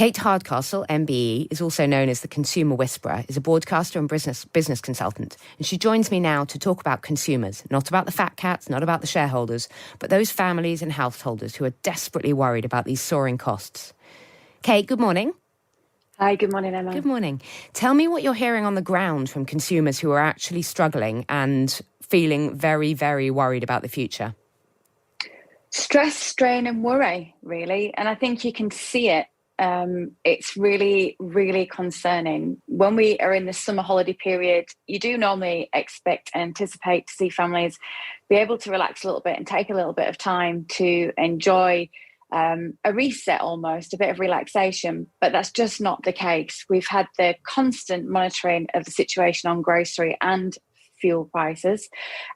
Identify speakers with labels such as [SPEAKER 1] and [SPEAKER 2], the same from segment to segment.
[SPEAKER 1] Kate Hardcastle MBE is also known as the Consumer Whisperer, is a broadcaster and business consultant. And she joins me now to talk about consumers, not about the fat cats, not about the shareholders, but those families and householders who are desperately worried about these soaring costs. Kate, good morning.
[SPEAKER 2] Hi, good morning, Emma.
[SPEAKER 1] Good morning. Tell me what you're hearing on the ground from consumers who are actually struggling and feeling very, very worried about the future.
[SPEAKER 2] Stress, strain and worry, really. And I think you can see it. It's really, really concerning. When we are in the summer holiday period, you do normally expect and anticipate to see families be able to relax a little bit and take a little bit of time to enjoy a reset almost, a bit of relaxation, but that's just not the case. We've had the constant monitoring of the situation on grocery and fuel prices,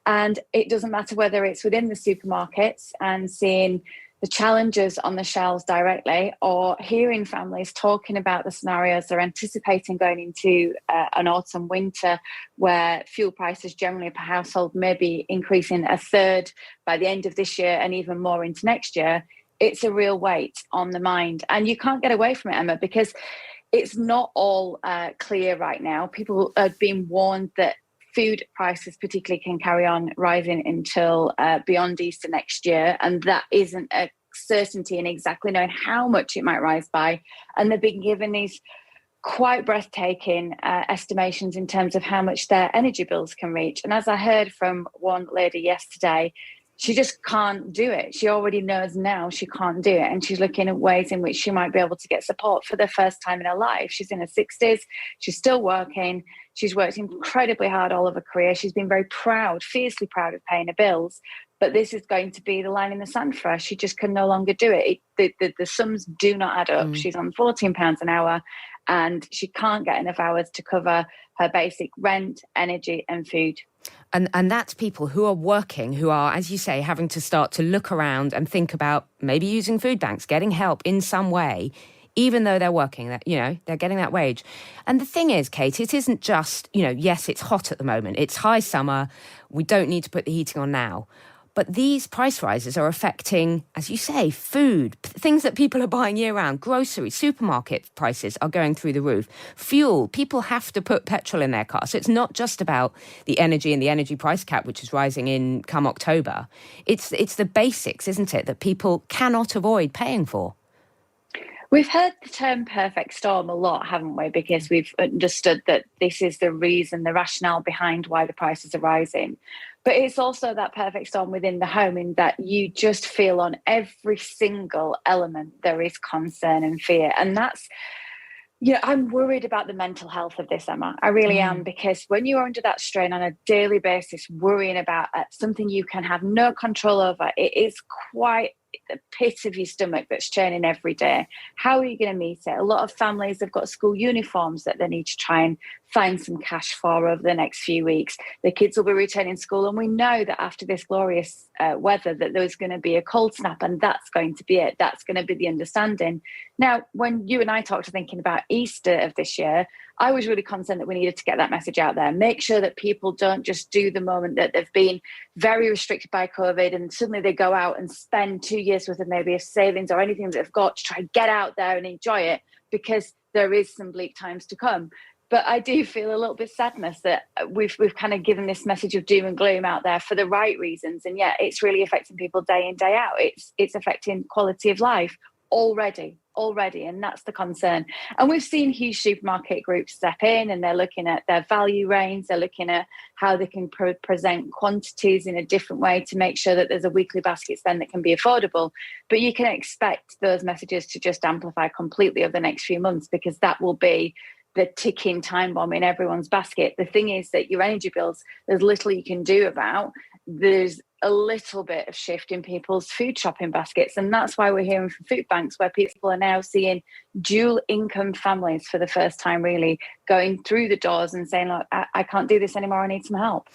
[SPEAKER 2] and it doesn't matter whether it's within the supermarkets and seeing the challenges on the shelves directly, or hearing families talking about the scenarios they're anticipating going into an autumn winter where fuel prices generally per household may be increasing a third by the end of this year and even more into next year. It's a real weight on the mind, and you can't get away from it, Emma, because it's not all clear right now. People are being warned that food prices particularly can carry on rising until beyond Easter next year, and that isn't a certainty in exactly knowing how much it might rise by. And they've been given these quite breathtaking estimations in terms of how much their energy bills can reach. And as I heard from one lady yesterday, she just can't do it. She already knows now she can't do it. And she's looking at ways in which she might be able to get support for the first time in her life. She's in her 60s. She's still working. She's worked incredibly hard all of her career. She's been very proud, fiercely proud of paying her bills. But this is going to be the line in the sand for her. She just can no longer do it. The sums do not add up. She's on £14 an hour and she can't get enough hours to cover her basic rent, energy and food.
[SPEAKER 1] And that's people who are working, who are, as you say, having to start to look around and think about maybe using food banks, getting help in some way, even though they're working, that, they're getting that wage. And the thing is, Kate, it isn't just, yes, it's hot at the moment. It's high summer. We don't need to put the heating on now. But these price rises are affecting, as you say, food, things that people are buying year-round, groceries, supermarket prices are going through the roof. Fuel, people have to put petrol in their car. So it's not just about the energy and the energy price cap, which is rising in come October. It's the basics, isn't it, that people cannot avoid paying for?
[SPEAKER 2] We've heard the term perfect storm a lot, haven't we? Because we've understood that this is the reason, the rationale behind why the prices are rising. But it's also that perfect storm within the home, in that you just feel on every single element there is concern and fear. And that's, I'm worried about the mental health of this, Emma. I really am, because when you're under that strain on a daily basis, worrying about something you can have no control over, it is quite the pit of your stomach that's churning every day. How are you going to meet it? A lot of families have got school uniforms that they need to try and find some cash for over the next few weeks. The kids will be returning school, and we know that after this glorious weather that there's going to be a cold snap, and that's going to be it. That's going to be the understanding. Now, when you and I talked thinking about Easter of this year, I was really concerned that we needed to get that message out there, make sure that people don't just do the moment that they've been very restricted by COVID and suddenly they go out and spend 2 years worth of maybe a savings or anything that they've got to try and get out there and enjoy it, because there is some bleak times to come. But I do feel a little bit sadness that we've kind of given this message of doom and gloom out there for the right reasons, and yet it's really affecting people day in, day out. It's affecting quality of life already, and that's the concern. And we've seen huge supermarket groups step in, and they're looking at their value range, they're looking at how they can present quantities in a different way to make sure that there's a weekly basket spend that can be affordable. But you can expect those messages to just amplify completely over the next few months, because that will be the ticking time bomb in everyone's basket. The thing is that your energy bills, there's little you can do about. There's a little bit of shift in people's food shopping baskets. And that's why we're hearing from food banks, where people are now seeing dual income families for the first time, really going through the doors and saying, look, I can't do this anymore. I need some help.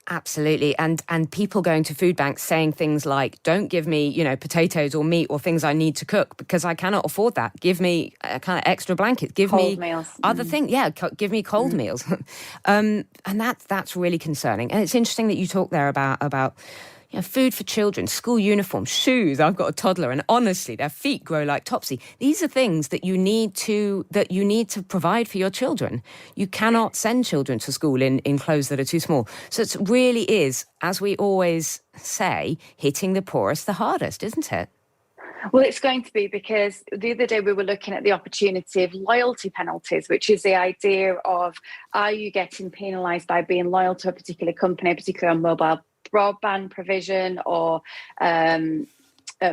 [SPEAKER 1] Absolutely. And people going to food banks saying things like, don't give me, potatoes or meat or things I need to cook because I cannot afford that. Give me a kind of extra blankets. Give
[SPEAKER 2] cold
[SPEAKER 1] me
[SPEAKER 2] meals.
[SPEAKER 1] Other things. Yeah, give me cold meals. And that's really concerning. And it's interesting that you talk there about Food for children, school uniforms, shoes. I've got a toddler, and honestly, their feet grow like Topsy. These are things that you need to provide for your children. You cannot send children to school in clothes that are too small. So it really is, as we always say, hitting the poorest the hardest, isn't it?
[SPEAKER 2] Well, it's going to be, because the other day we were looking at the opportunity of loyalty penalties, which is the idea of, are you getting penalised by being loyal to a particular company, particularly on mobile broadband provision or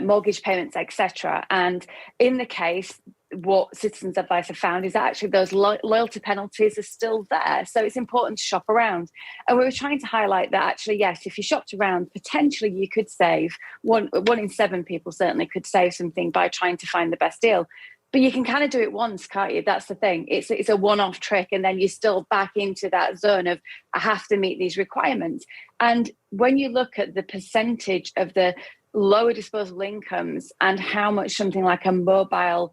[SPEAKER 2] mortgage payments, etc. And in the case, what Citizens Advice have found is that actually those loyalty penalties are still there. So it's important to shop around. And we were trying to highlight that actually, yes, if you shopped around, potentially you could save. One in 7 people certainly could save something by trying to find the best deal. But you can kind of do it once, can't you? That's the thing. It's a one-off trick, and then you're still back into that zone of, I have to meet these requirements. And when you look at the percentage of the lower disposable incomes and how much something like a mobile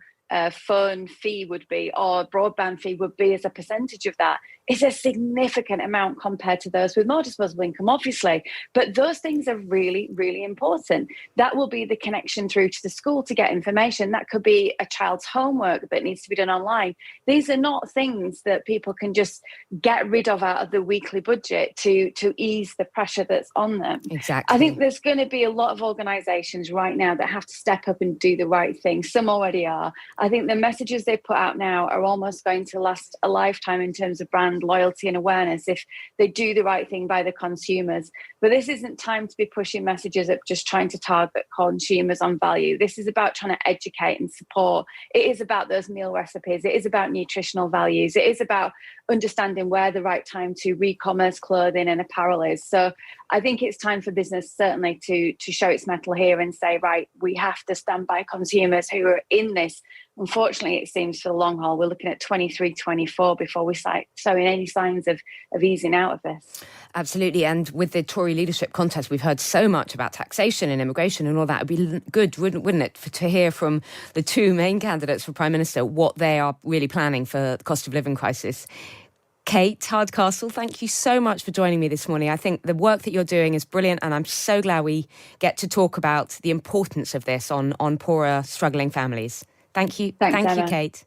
[SPEAKER 2] phone fee would be, or broadband fee would be as a percentage of that, is a significant amount compared to those with more disposable income, obviously. But those things are really, really important. That will be the connection through to the school to get information. That could be a child's homework that needs to be done online. These are not things that people can just get rid of out of the weekly budget to ease the pressure that's on them.
[SPEAKER 1] Exactly.
[SPEAKER 2] I think there's going to be a lot of organisations right now that have to step up and do the right thing. Some already are. I think the messages they put out now are almost going to last a lifetime in terms of brand loyalty and awareness if they do the right thing by the consumers. But this isn't time to be pushing messages of just trying to target consumers on value. This is about trying to educate and support. It is about those meal recipes. It is about nutritional values. It is about understanding where the right time to re-commerce clothing and apparel is. So I think it's time for business certainly to show its mettle here and say, right, we have to stand by consumers who are in this. Unfortunately, it seems for the long haul, we're looking at 23, 24 before we showing any signs of easing out of this.
[SPEAKER 1] Absolutely. And with the Tory leadership contest, we've heard so much about taxation and immigration and all that. It'd be good, wouldn't it, to hear from the two main candidates for Prime Minister what they are really planning for the cost of living crisis. Kate Hardcastle, thank you so much for joining me this morning. I think the work that you're doing is brilliant, and I'm so glad we get to talk about the importance of this on poorer, struggling families. Thank you.
[SPEAKER 2] Thanks,
[SPEAKER 1] Thank
[SPEAKER 2] Emma.
[SPEAKER 1] you, Kate.